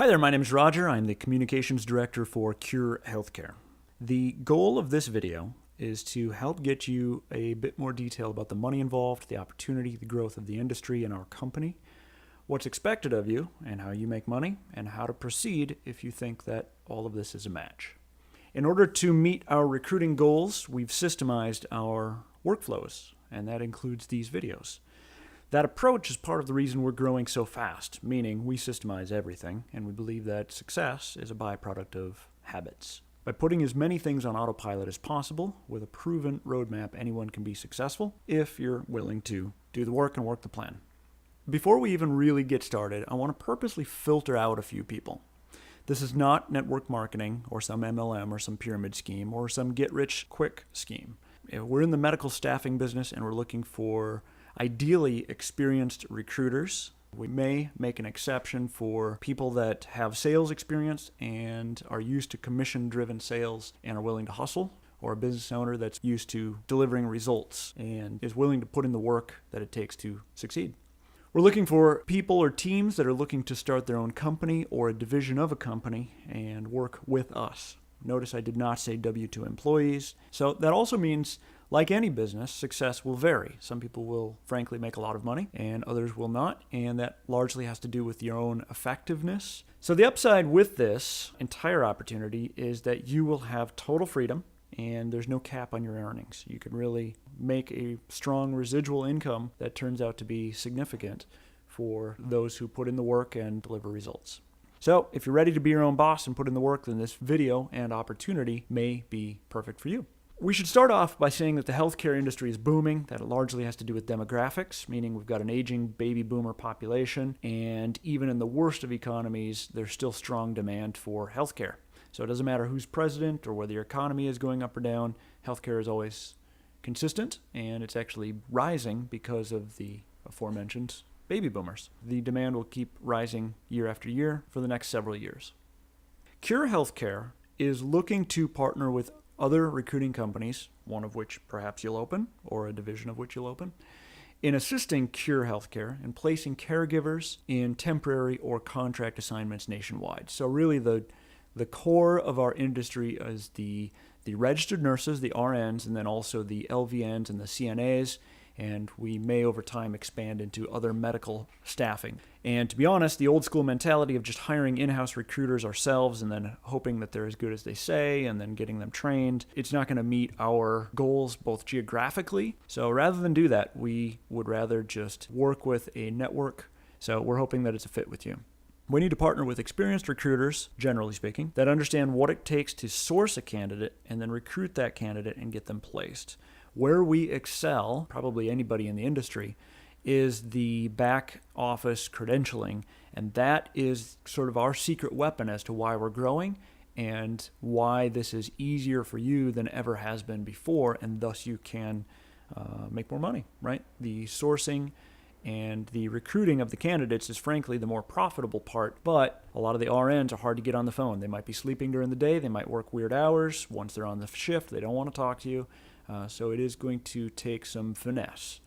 Hi there, my name is Roger. I'm the Communications Director for Cure Healthcare. The goal of this video is to help get you a bit more detail about the money involved, the opportunity, the growth of the industry and our company, what's expected of you and how you make money, and how to proceed if you think that all of this is a match. In order to meet our recruiting goals, we've systemized our workflows, and that includes these videos. That approach is part of the reason we're growing so fast, meaning we systemize everything, and we believe that success is a byproduct of habits. By putting as many things on autopilot as possible, with a proven roadmap, anyone can be successful if you're willing to do the work and work the plan. Before we even really get started, I want to purposely filter out a few people. This is not network marketing or some MLM or some pyramid scheme or some get-rich-quick scheme. We're in the medical staffing business and we're looking for ideally experienced recruiters. We may make an exception for people that have sales experience and are used to commission-driven sales and are willing to hustle, or a business owner that's used to delivering results and is willing to put in the work that it takes to succeed. We're looking for people or teams that are looking to start their own company or a division of a company and work with us. Notice I did not say W-2 employees. So that also means, like any business, success will vary. Some people will frankly make a lot of money and others will not, and that largely has to do with your own effectiveness. So the upside with this entire opportunity is that you will have total freedom and there's no cap on your earnings. You can really make a strong residual income that turns out to be significant for those who put in the work and deliver results. So if you're ready to be your own boss and put in the work, then this video and opportunity may be perfect for you. We should start off by saying that the healthcare industry is booming. That largely has to do with demographics, meaning we've got an aging baby boomer population, and even in the worst of economies, there's still strong demand for healthcare. So it doesn't matter who's president or whether your economy is going up or down, healthcare is always consistent, and it's actually rising because of the aforementioned baby boomers. The demand will keep rising year after year for the next several years. Cure Healthcare is looking to partner with other recruiting companies, one of which perhaps you'll open, or a division of which you'll open, in assisting Cure Healthcare in placing caregivers in temporary or contract assignments nationwide. So really the core of our industry is the registered nurses, the RNs, and then also the LVNs and the CNAs, and we may over time expand into other medical staffing. And to be honest, the old school mentality of just hiring in-house recruiters ourselves and then hoping that they're as good as they say and then getting them trained, it's not going to meet our goals both geographically. So rather than do that, we would rather just work with a network. So we're hoping that it's a fit with you. We need to partner with experienced recruiters, generally speaking, that understand what it takes to source a candidate and then recruit that candidate and get them placed. Where we excel, probably anybody in the industry, is the back office credentialing, and that is sort of our secret weapon as to why we're growing and why this is easier for you than ever has been before, and thus you can make more money, right? The sourcing and the recruiting of the candidates is frankly the more profitable part, but a lot of the RNs are hard to get on the phone. They might be sleeping during the day, they might work weird hours. Once they're on the shift, they don't want to talk to you. So it is going to take some finesse.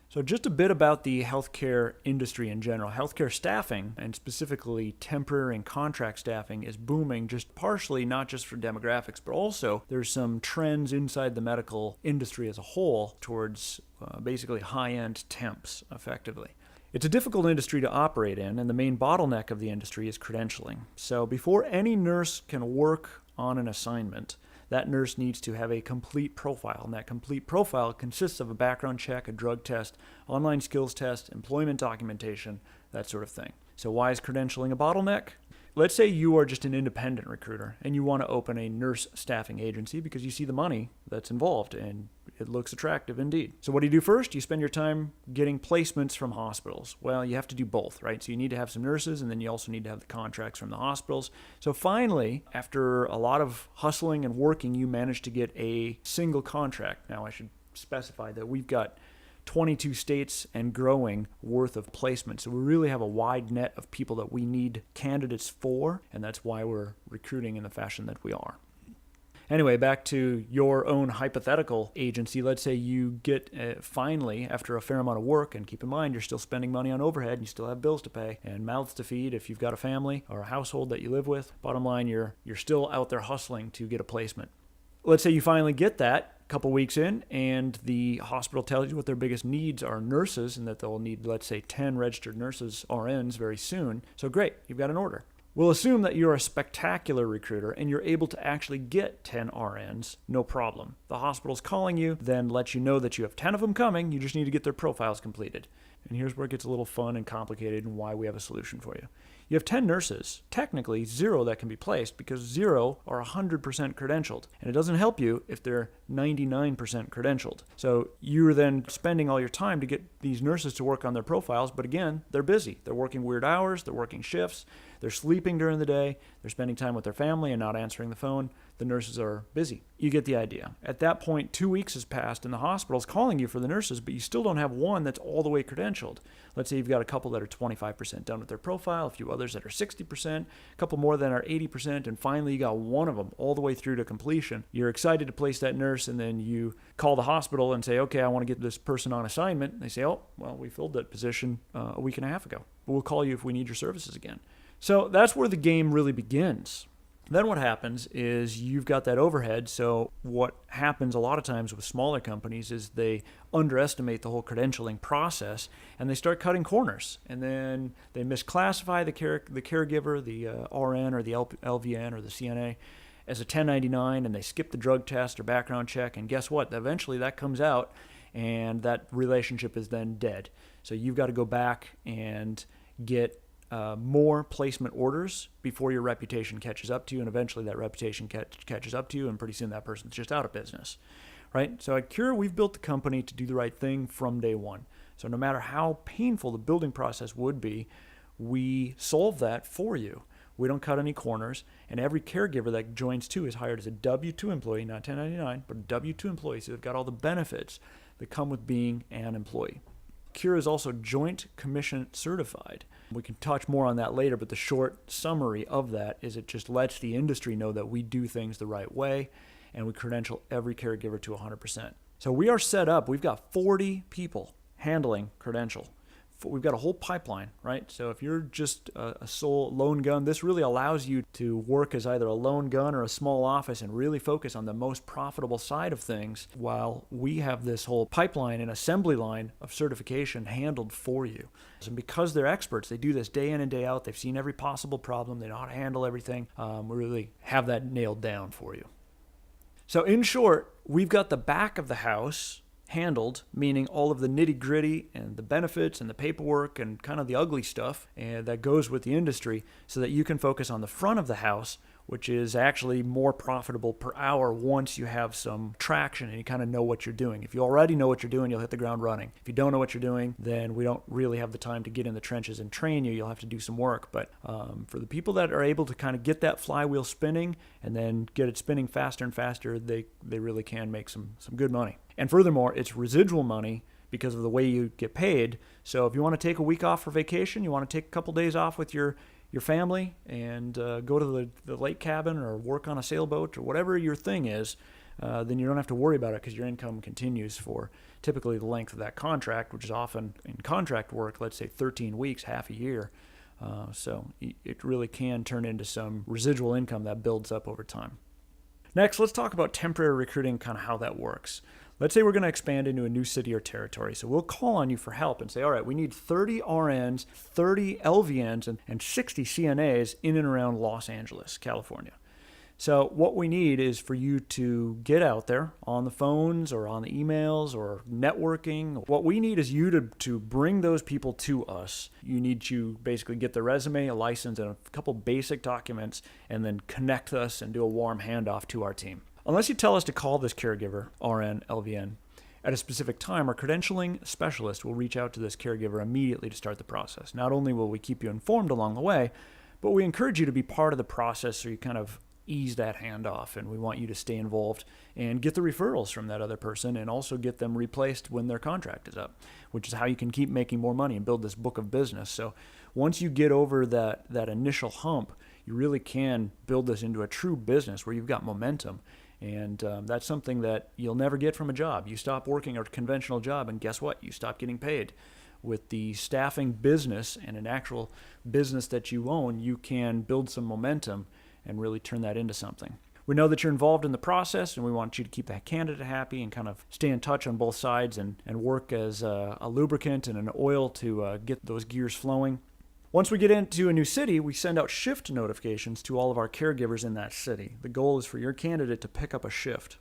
So just a bit about the healthcare industry in general. Healthcare staffing, and specifically temporary and contract staffing, is booming just partially, not just for demographics, but also there's some trends inside the medical industry as a whole towards basically high-end temps, effectively. It's a difficult industry to operate in, and the main bottleneck of the industry is credentialing. So before any nurse can work on an assignment, that nurse needs to have a complete profile, and that complete profile consists of a background check, a drug test, online skills test, employment documentation, that sort of thing. So why is credentialing a bottleneck? Let's say you are just an independent recruiter and you want to open a nurse staffing agency because you see the money that's involved and it looks attractive indeed. So what do? First, you spend your time getting placements from hospitals. Well, you have to do both, right? So you need to have some nurses and then you also need to have the contracts from the hospitals. So finally, after a lot of hustling and working, you manage to get a single contract. Now I should specify that we've got 22 states and growing worth of placement. So we really have a wide net of people that we need candidates for, and that's why we're recruiting in the fashion that we are. Anyway, back to your own hypothetical agency. Let's say you get finally, after a fair amount of work, and keep in mind you're still spending money on overhead, and you still have bills to pay and mouths to feed if you've got a family or a household that you live with. Bottom line, you're still out there hustling to get a placement. Let's say you finally get that a couple weeks in, and the hospital tells you what their biggest needs are nurses, and that they'll need, let's say, 10 registered nurses, RNs, very soon. So great, you've got an order. We'll assume that you're a spectacular recruiter and you're able to actually get 10 RNs, no problem. The hospital's calling you, then lets you know that you have 10 of them coming, you just need to get their profiles completed. And here's where it gets a little fun and complicated and why we have a solution for you. You have 10 nurses, technically 0 that can be placed because 0 are 100% credentialed. And it doesn't help you if they're 99% credentialed. So you're then spending all your time to get these nurses to work on their profiles, but again, they're busy. They're working weird hours, they're working shifts, they're sleeping during the day, they're spending time with their family and not answering the phone. The nurses are busy. You get the idea. At that point, 2 weeks has passed and the hospital's calling you for the nurses, but you still don't have one that's all the way credentialed. Let's say you've got a couple that are 25% done with their profile, a few others that are 60%, a couple more that are 80%, and finally you got one of them all the way through to completion. You're excited to place that nurse, and then you call the hospital and say, okay, I want to get this person on assignment. And they say, oh, well, we filled that position a week and a half ago. But we'll call you if we need your services again. So that's where the game really begins. Then what happens is you've got that overhead. So what happens a lot of times with smaller companies is they underestimate the whole credentialing process and they start cutting corners. And then they misclassify the caregiver, the RN or the LVN or the CNA as a 1099, and they skip the drug test or background check. And guess what? Eventually that comes out and that relationship is then dead. So you've got to go back and get more placement orders before your reputation catches up to you, and eventually that reputation catches up to you, and pretty soon that person's just out of business, right? So at Cure, we've built the company to do the right thing from day one. So no matter how painful the building process would be, we solve that for you. We don't cut any corners, and every caregiver that joins too is hired as a W-2 employee, not 1099, but a W-2 employee, so they've got all the benefits that come with being an employee. Cure is also Joint Commission certified. We can touch more on that later, but the short summary of that is it just lets the industry know that we do things the right way, and we credential every caregiver to 100%. So we are set up. We've got 40 people handling credential. We've got a whole pipeline, right? So if you're just a sole lone gun, this really allows you to work as either a lone gun or a small office and really focus on the most profitable side of things, while we have this whole pipeline and assembly line of certification handled for you. And because they're experts, they do this day in and day out. They've seen every possible problem. They know how to handle everything. We really have that nailed down for you. So in short, we've got the back of the house handled, meaning all of the nitty-gritty and the benefits and the paperwork and kind of the ugly stuff and that goes with the industry, so that you can focus on the front of the house, which is actually more profitable per hour once you have some traction and you kind of know what you're doing. If you already know what you're doing, you'll hit the ground running. If you don't know what you're doing, then we don't really have the time to get in the trenches and train you. You'll have to do some work. But for the people that are able to kind of get that flywheel spinning and then get it spinning faster and faster, they really can make some good money. And furthermore, it's residual money because of the way you get paid. So if you want to take a week off for vacation, you want to take a couple days off with your family and go to the lake cabin or work on a sailboat or whatever your thing is, then you don't have to worry about it because your income continues for typically the length of that contract, which is often in contract work, let's say 13 weeks, half a year. So it really can turn into some residual income that builds up over time. Next, let's talk about temporary recruiting, kind of how that works. Let's say we're going to expand into a new city or territory. So we'll call on you for help and say, all right, we need 30 RNs, 30 LVNs, and 60 CNAs in and around Los Angeles, California. So what we need is for you to get out there on the phones or on the emails or networking. What we need is you to bring those people to us. You need to basically get the resume, a license, and a couple basic documents, and then connect us and do a warm handoff to our team. Unless you tell us to call this caregiver, RN, LVN, at a specific time, our credentialing specialist will reach out to this caregiver immediately to start the process. Not only will we keep you informed along the way, but we encourage you to be part of the process so you kind of ease that handoff, and we want you to stay involved and get the referrals from that other person and also get them replaced when their contract is up, which is how you can keep making more money and build this book of business. So once you get over that initial hump, you really can build this into a true business where you've got momentum. And that's something that you'll never get from a job. You stop working a conventional job, and guess what? You stop getting paid. With the staffing business and an actual business that you own, you can build some momentum and really turn that into something. We know that you're involved in the process, and we want you to keep that candidate happy and kind of stay in touch on both sides and work as a lubricant and an oil to get those gears flowing. Once we get into a new city, we send out shift notifications to all of our caregivers in that city. The goal is for your candidate to pick up a shift.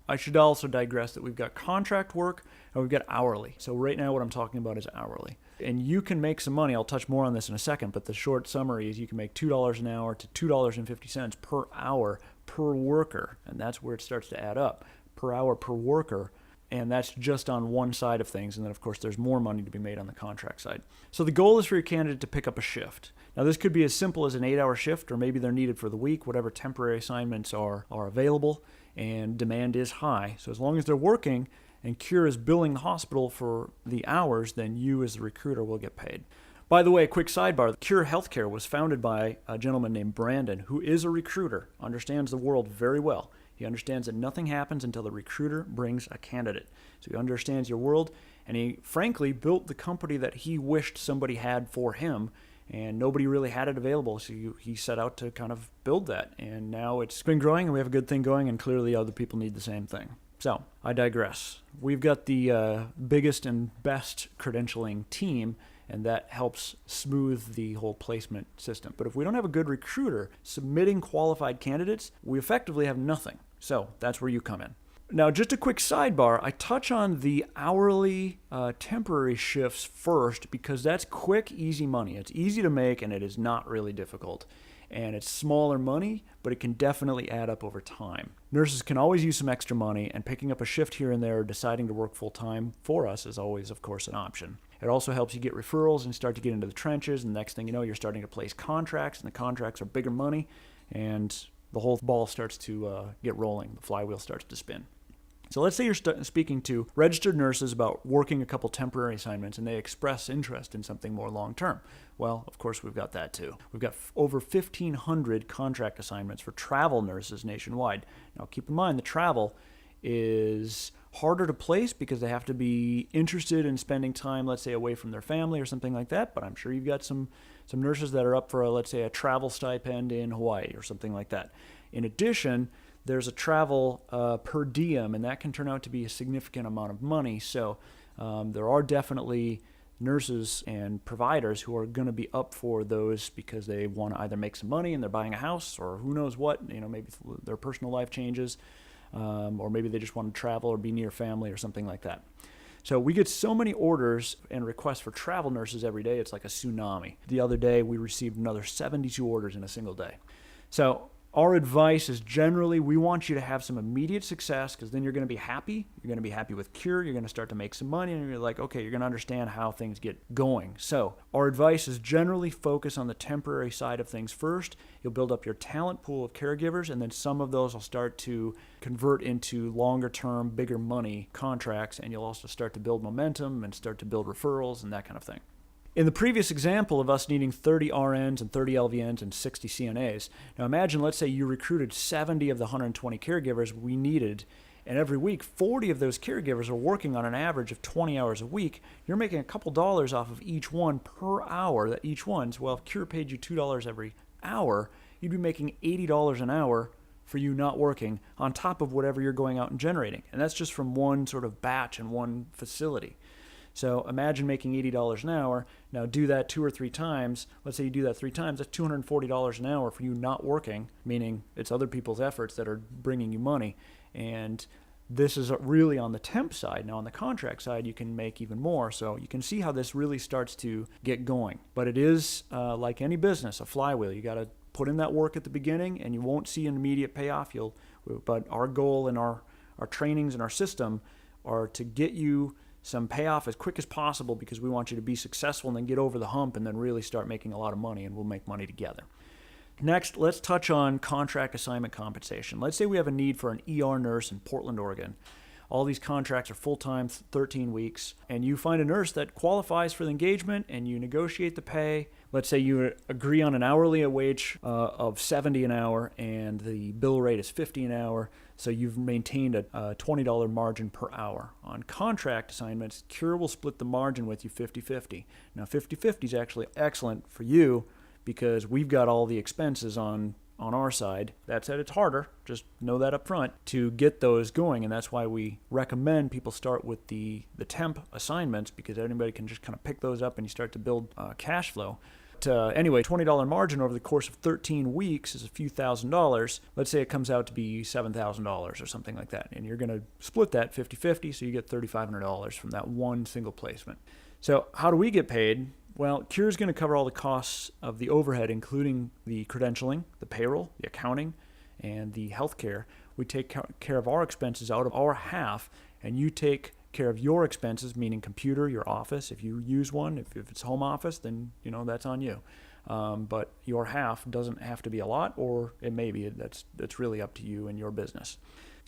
I should also digress that we've got contract work and we've got hourly. So right now what I'm talking about is hourly. And you can make some money. I'll touch more on this in a second, but the short summary is you can make $2 an hour to $2.50 per hour per worker. And that's where it starts to add up. Per hour per worker. And that's just on one side of things. And then, of course, there's more money to be made on the contract side. So the goal is for your candidate to pick up a shift. Now, this could be as simple as an 8-hour shift, or maybe they're needed for the week, whatever temporary assignments are available, and demand is high. So as long as they're working and Cure is billing the hospital for the hours, then you as the recruiter will get paid. By the way, a quick sidebar, Cure Healthcare was founded by a gentleman named Brandon, who is a recruiter, understands the world very well. He understands that nothing happens until the recruiter brings a candidate. So he understands your world, and he frankly built the company that he wished somebody had for him, and nobody really had it available. So he set out to kind of build that, and now it's been growing, and we have a good thing going, and clearly other people need the same thing. So I digress. We've got the biggest and best credentialing team, and that helps smooth the whole placement system. But if we don't have a good recruiter submitting qualified candidates, we effectively have nothing. So that's where you come in. Now, just a quick sidebar, I touch on the hourly temporary shifts first because that's quick, easy money. It's easy to make, and it is not really difficult. And it's smaller money, but it can definitely add up over time. Nurses can always use some extra money, and picking up a shift here and there, deciding to work full-time for us is always, of course, an option. It also helps you get referrals and start to get into the trenches, and the next thing you know, you're starting to place contracts, and the contracts are bigger money, and the whole ball starts to get rolling. The flywheel starts to spin. So let's say you're speaking to registered nurses about working a couple temporary assignments, and they express interest in something more long-term. Well, of course, we've got that too. We've got over 1,500 contract assignments for travel nurses nationwide. Now, keep in mind, the travel is harder to place because they have to be interested in spending time, let's say, away from their family or something like that. But I'm sure you've got some nurses that are up for, let's say, a travel stipend in Hawaii or something like that. In addition, there's a travel per diem, and that can turn out to be a significant amount of money. So there are definitely nurses and providers who are going to be up for those because they want to either make some money and they're buying a house, or who knows what, maybe their personal life changes, or maybe they just want to travel or be near family or something like that. So we get so many orders and requests for travel nurses every day, it's like a tsunami. The other day, we received another 72 orders in a single day. So our advice is generally we want you to have some immediate success, because then you're going to be happy. You're going to be happy with Cure. You're going to start to make some money, and you're like, okay, you're going to understand how things get going. So our advice is generally focus on the temporary side of things first. You'll build up your talent pool of caregivers, and then some of those will start to convert into longer-term, bigger money contracts, and you'll also start to build momentum and start to build referrals and that kind of thing. In the previous example of us needing 30 RNs and 30 LVNs and 60 CNAs, now imagine, let's say you recruited 70 of the 120 caregivers we needed, and every week 40 of those caregivers are working on an average of 20 hours a week. You're making a couple dollars off of each one per hour, that each one's, well, if Cure paid you $2 every hour, you'd be making $80 an hour for you not working on top of whatever you're going out and generating. And that's just from one sort of batch in one facility. So imagine making $80 an hour. Now do that 2 or 3 times. Let's say you do that 3 times. That's $240 an hour for you not working, meaning it's other people's efforts that are bringing you money. And this is really on the temp side. Now on the contract side, you can make even more. So you can see how this really starts to get going. But it is, like any business, a flywheel. You got to put in that work at the beginning, and you won't see an immediate payoff. But our goal and our trainings and our system are to get you some payoff as quick as possible, because we want you to be successful and then get over the hump and then really start making a lot of money, and we'll make money together. Next, let's touch on contract assignment compensation. Let's say we have a need for an ER nurse in Portland, Oregon. All these contracts are full-time, 13 weeks, and you find a nurse that qualifies for the engagement, and you negotiate the pay Let's say you agree on an hourly wage of $70 an hour and the bill rate is $50 an hour, so you've maintained a $20 margin per hour. On contract assignments, Cure will split the margin with you 50-50. Now 50-50 is actually excellent for you because we've got all the expenses on our side. That said, it's harder, just know that up front, to get those going, and that's why we recommend people start with the temp assignments, because anybody can just kind of pick those up and you start to build cash flow. Anyway, $20 margin over the course of 13 weeks is a few $1,000s. Let's say it comes out to be $7,000 or something like that, and you're going to split that 50-50, so you get $3,500 from that one single placement. So how do we get paid? Well, Cure is going to cover all the costs of the overhead, including the credentialing, the payroll, the accounting, and the healthcare. We take care of our expenses out of our half, and you take care of your expenses, meaning computer, your office. If you use one, if it's home office, then that's on you. But your half doesn't have to be a lot, or it may be. That's really up to you and your business.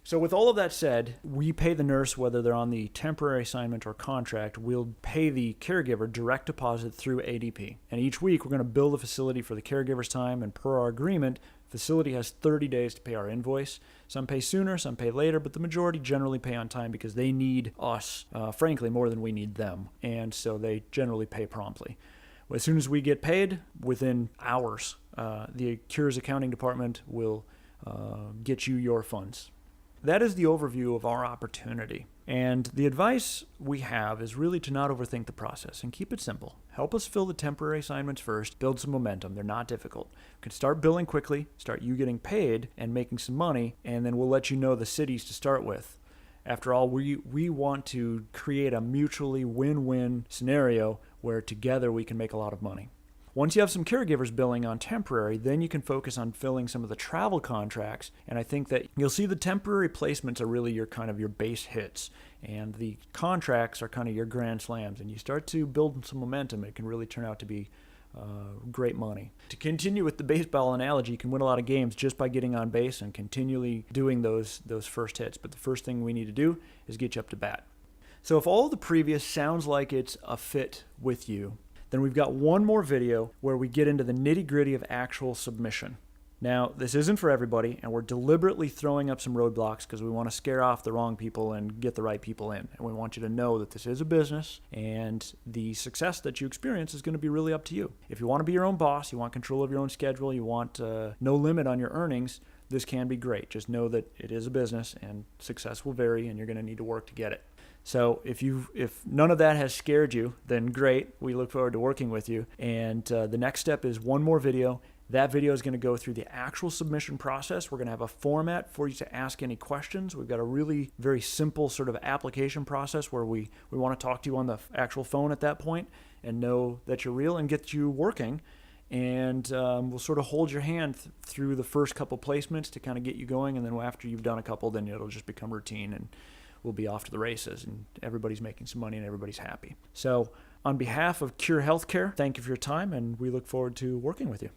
So with all of that said, we pay the nurse whether they're on the temporary assignment or contract. We'll pay the caregiver direct deposit through ADP. And each week we're going to bill the facility for the caregiver's time, and per our agreement, the facility has 30 days to pay our invoice. Some pay sooner, some pay later, but the majority generally pay on time because they need us, frankly, more than we need them. And so they generally pay promptly. As soon as we get paid, within hours, the Cure's accounting department will get you your funds. That is the overview of our opportunity. And the advice we have is really to not overthink the process and keep it simple. Help us fill the temporary assignments first, build some momentum. They're not difficult. We can start billing quickly, start you getting paid and making some money, and then we'll let you know the cities to start with. After all, we want to create a mutually win-win scenario where together we can make a lot of money. Once you have some caregivers billing on temporary, then you can focus on filling some of the travel contracts. And I think that you'll see the temporary placements are really your base hits, and the contracts are kind of your grand slams. And you start to build some momentum, it can really turn out to be great money. To continue with the baseball analogy, you can win a lot of games just by getting on base and continually doing those first hits. But the first thing we need to do is get you up to bat. So if all the previous sounds like it's a fit with you, then we've got one more video where we get into the nitty-gritty of actual submission. Now, this isn't for everybody, and we're deliberately throwing up some roadblocks because we want to scare off the wrong people and get the right people in. And we want you to know that this is a business, and the success that you experience is going to be really up to you. If you want to be your own boss, you want control of your own schedule, you want no limit on your earnings, this can be great. Just know that it is a business, and success will vary, and you're going to need to work to get it. So if none of that has scared you, then great. We look forward to working with you. And the next step is one more video. That video is going to go through the actual submission process. We're going to have a format for you to ask any questions. We've got a really very simple sort of application process where we want to talk to you on the actual phone at that point and know that you're real and get you working. And we'll sort of hold your hand through the first couple placements to kind of get you going. And then after you've done a couple, then it'll just become routine and we'll be off to the races, and everybody's making some money and everybody's happy. So on behalf of Cure Healthcare, thank you for your time, and we look forward to working with you.